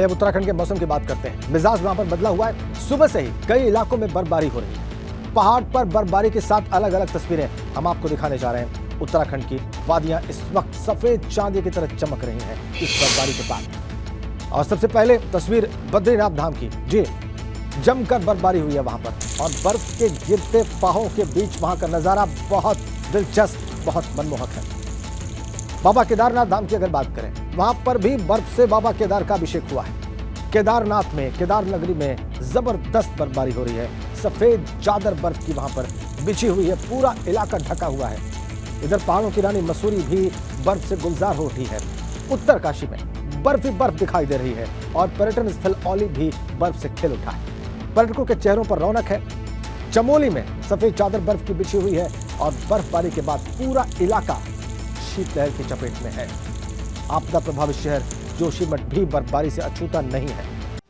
आइए अब उत्तराखंड के मौसम की बात करते हैं। मिजाज वहां पर बदला हुआ है। सुबह से ही कई इलाकों में बर्फबारी हो रही है। पहाड़ पर बर्फबारी के साथ अलग अलग तस्वीरें हम आपको दिखाने जा रहे हैं। उत्तराखंड की वादियां इस वक्त सफेद चांदी की तरह चमक रही हैं इस बर्फबारी के बाद। और सबसे पहले तस्वीर बद्रीनाथ धाम की। जी, जमकर बर्फबारी हुई है वहां पर और बर्फ के गिरते फाहों के बीच वहां का नजारा बहुत दिलचस्प, बहुत मनमोहक है। बाबा केदारनाथ धाम की अगर बात करें, वहां पर भी बर्फ से बाबा केदार का अभिषेक हुआ है। केदारनाथ में, केदार नगरी में जबरदस्त बर्फबारी हो रही है। सफेद चादर बर्फ की वहां पर बिछी हुई है, पूरा इलाका ढका हुआ है। इधर पहाड़ों की रानी मसूरी भी बर्फ से गुलजार हो उठी है। उत्तरकाशी में बर्फ ही बर्फ दिखाई दे रही है और पर्यटन स्थल औली भी बर्फ से खिल उठा है। पर्यटकों के चेहरों पर रौनक है। चमोली में सफेद चादर बर्फ की बिछी हुई है और बर्फबारी के बाद पूरा इलाका शीतलहर की चपेट में है। आपदा प्रभावित शहर जोशीमठ भी बर्फबारी से अछूता नहीं है।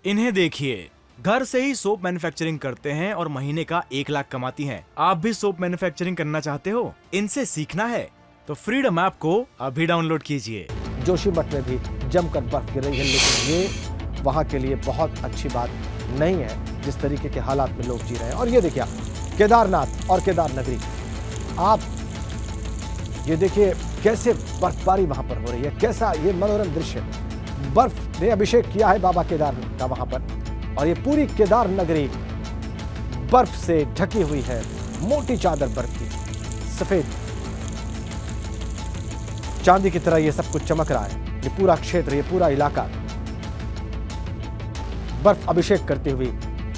इन्हें देखिए, घर से ही सोप मैन्युफैक्चरिंग करते हैं और महीने का 1 लाख कमाती हैं। आप भी सोप मैन्युफैक्चरिंग करना चाहते हो? इनसे सीखना है तो फ्रीडम ऐप को अभी डाउनलोड कीजिए। जोशीमठ में भी जमकर बर्फ गिर रही है, लेकिन ये वहां के लिए बहुत अच्छी बात नहीं है जिस तरीके के हालात में लोग जी रहे हैं। और ये देखिए आप, केदारनाथ और केदार नगरी, आप ये देखिए कैसे बर्फबारी वहां पर हो रही है, कैसा ये मनोरम दृश्य। बर्फ ने अभिषेक किया है बाबा केदार का वहां पर और ये पूरी केदार नगरी बर्फ से ढकी हुई है। मोटी चादर बर्फ की, सफेद चांदी की तरह ये सब कुछ चमक रहा है। ये पूरा क्षेत्र, ये पूरा इलाका बर्फ अभिषेक करती हुई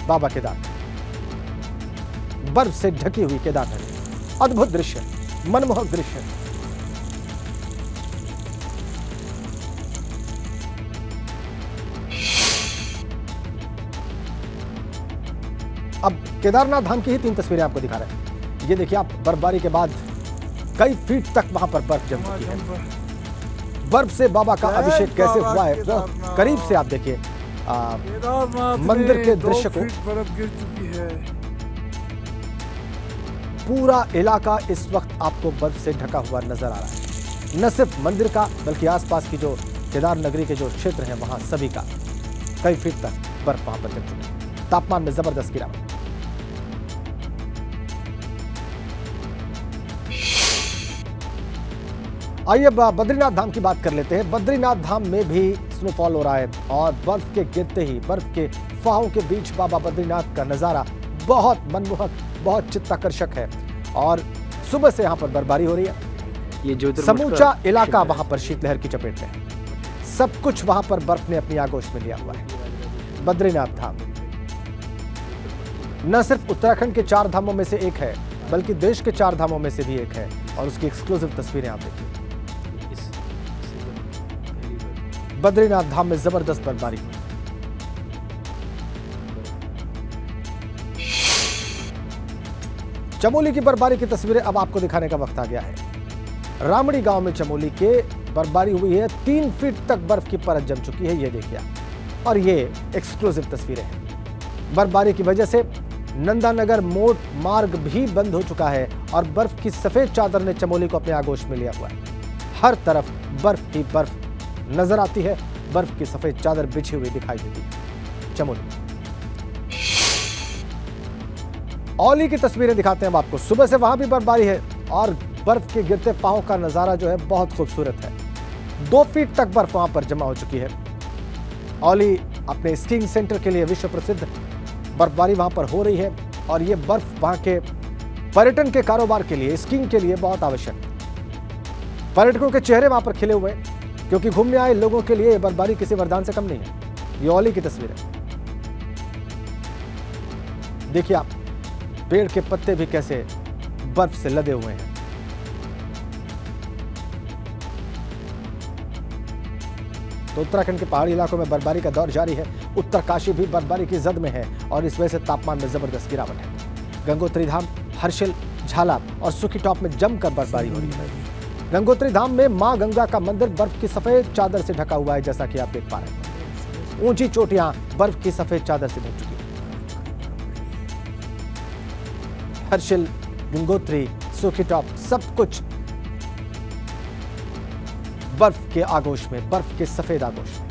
बाबा केदार, बर्फ से ढकी हुई केदार नगरी। अद्भुत दृश्य, मनमोहक दृश्य। अब केदारनाथ धाम की ही 3 तस्वीरें आपको दिखा रहे हैं। ये देखिए आप, बर्फबारी के बाद कई फीट तक वहां पर बर्फ जम चुकी है। बर्फ से बाबा का अभिषेक कैसे हुआ है तो करीब से आप देखिए मंदिर के दृश्य को। बर्फ गिर चुकी है। पूरा इलाका इस वक्त आपको बर्फ से ढका हुआ नजर आ रहा है। न सिर्फ मंदिर का बल्कि आसपास की जो केदार नगरी के जो क्षेत्र हैं वहां सभी का कई फीट तक बर्फ वहां पर जम चुकी है। तापमान में जबरदस्त गिरावट। आइए अब बद्रीनाथ धाम की बात कर लेते हैं। बद्रीनाथ धाम में भी स्नोफॉल हो रहा है और बर्फ के गिरते ही, बर्फ के फाहों के बीच बाबा बद्रीनाथ का नजारा बहुत मनमोहक, बहुत चित्ताकर्षक है। और सुबह से यहाँ पर बर्फबारी हो रही है। ये समूचा इलाका वहां पर शीतलहर की चपेट में है। सब कुछ वहां पर बर्फ ने अपनी आगोश में लिया हुआ है। बद्रीनाथ धाम न सिर्फ उत्तराखंड के 4 धामों में से एक है, बल्कि देश के 4 धामों में से भी एक है। और उसकी एक्सक्लूसिव तस्वीरें आप देखिए। बद्रीनाथ धाम में जबरदस्त बर्फबारी। चमोली की बर्फबारी की तस्वीरें अब आपको दिखाने का वक्त आ गया है। रामड़ी गांव में चमोली के बर्फबारी हुई है। 3 फीट तक बर्फ की परत जम चुकी है, ये देखिए। और ये एक्सक्लूसिव तस्वीरें हैं। बर्फबारी की वजह से नंदानगर मोड़ मार्ग भी बंद हो चुका है और बर्फ की सफेद चादर ने चमोली को अपने आगोश में लिया हुआ है। हर तरफ बर्फ ही बर्फ नजर आती है। बर्फ की सफेद चादर बिछी हुई दिखाई देती है चमोली। औली की तस्वीरें दिखाते हैं अब आपको। सुबह से वहां भी बर्फबारी है और बर्फ के गिरते फाहों का नजारा जो है बहुत खूबसूरत है। 2 फीट तक बर्फ वहां पर जमा हो चुकी है। औली अपने स्कीइंग सेंटर के लिए विश्व प्रसिद्ध। बर्फबारी वहां पर हो रही है और ये बर्फ वहां के पर्यटन के कारोबार के लिए, स्कीइंग के लिए बहुत आवश्यक। पर्यटकों के चेहरे वहां पर खिले हुए हैं क्योंकि घूमने आए लोगों के लिए बर्फबारी किसी वरदान से कम नहीं है। ये औली की तस्वीर है। देखिए आप, पेड़ के पत्ते भी कैसे बर्फ से लदे हुए हैं। तो उत्तराखंड के पहाड़ी इलाकों में बर्फबारी का दौर जारी है। उत्तरकाशी भी बर्फबारी की जद में है और इस वजह से तापमान में जबरदस्त गिरावट है। गंगोत्री धाम, हर्षिल, झाला और सुखी टॉप में जमकर बर्फबारी हो रही है। गंगोत्री धाम में मां गंगा का मंदिर बर्फ की सफेद चादर से ढका हुआ है, जैसा कि आप देख पा रहे हैं। ऊंची चोटियां बर्फ की सफेद चादर से ढक चुकी हैं। हर्षिल, गंगोत्री, सुखी टॉप सब कुछ बर्फ के आगोश में, बर्फ के सफेद आगोश में।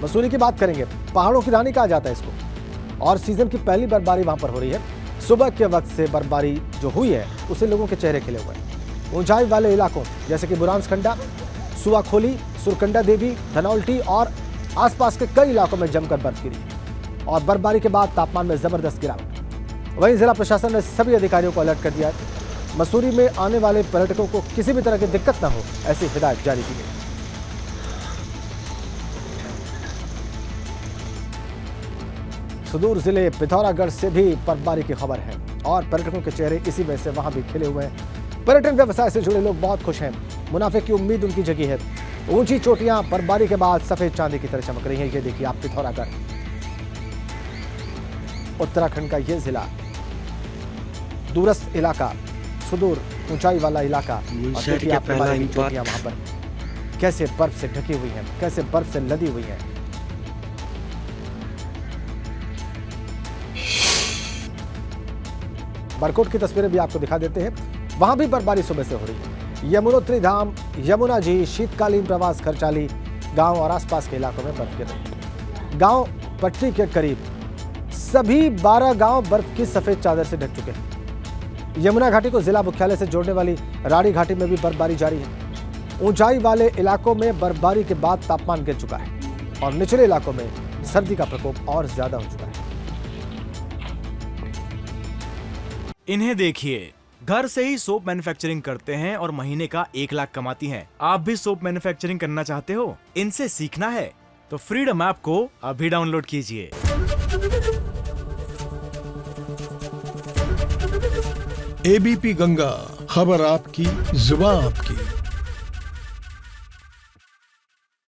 मसूरी की बात करेंगे, पहाड़ों की रानी कहा जाता है इसको, और सीजन की पहली बर्फबारी वहां पर हो रही है। सुबह के वक्त से बर्फबारी जो हुई है उससे लोगों के चेहरे खिले हुए हैं। ऊंचाई वाले इलाकों जैसे कि बुरांसखंडा, सुवाखोली, सुरकंडा देवी, धनौल्टी और आसपास के कई इलाकों में जमकर बर्फ गिरी और बर्फबारी के बाद तापमान में जबरदस्त गिरावट। वहीं जिला प्रशासन ने सभी अधिकारियों को अलर्ट कर दिया है। मसूरी में आने वाले पर्यटकों को किसी भी तरह की दिक्कत न हो, ऐसी हिदायत जारी की गई। सुदूर जिले पिथौरागढ़ से भी बर्फबारी की खबर है और पर्यटकों के चेहरे इसी वजह से वहां भी खिले हुए हैं। पर्यटन व्यवसाय से जुड़े लोग बहुत खुश हैं, मुनाफे की उम्मीद उनकी जगी है। ऊंची चोटियां बर्फबारी के बाद सफेद चांदी की तरह चमक रही हैं। ये देखिए आप पिथौरागढ़, उत्तराखंड का ये जिला, दूरस्थ इलाका, सुदूर ऊंचाई वाला इलाका, और देखिए आप चोटियां वहां पर कैसे बर्फ से ढकी हुई हैं, कैसे बर्फ से लदी हुई हैं। बरकोट की तस्वीरें भी आपको दिखा देते हैं, वहां भी बर्फबारी सुबह से हो रही है। यमुनोत्री धाम, यमुना जी, शीतकालीन प्रवास, खरचाली गांव और आसपास के इलाकों में बर्फ गिर रही है। गांव पट्टी के करीब सभी 12 गांव बर्फ की सफेद चादर से ढक चुके हैं। यमुना घाटी को जिला मुख्यालय से जोड़ने वाली राड़ी घाटी में भी बर्फबारी जारी है। ऊंचाई वाले इलाकों में बर्फबारी के बाद तापमान गिर चुका है और निचले इलाकों में सर्दी का प्रकोप और ज्यादा हो चुका है। इन्हें देखिए, घर से ही सोप मैन्युफैक्चरिंग करते हैं और महीने का 1 लाख कमाती हैं। आप भी सोप मैन्युफैक्चरिंग करना चाहते हो? इनसे सीखना है तो फ्रीडम ऐप को अभी डाउनलोड कीजिए। एबीपी गंगा, खबर आपकी, जुबान आपकी।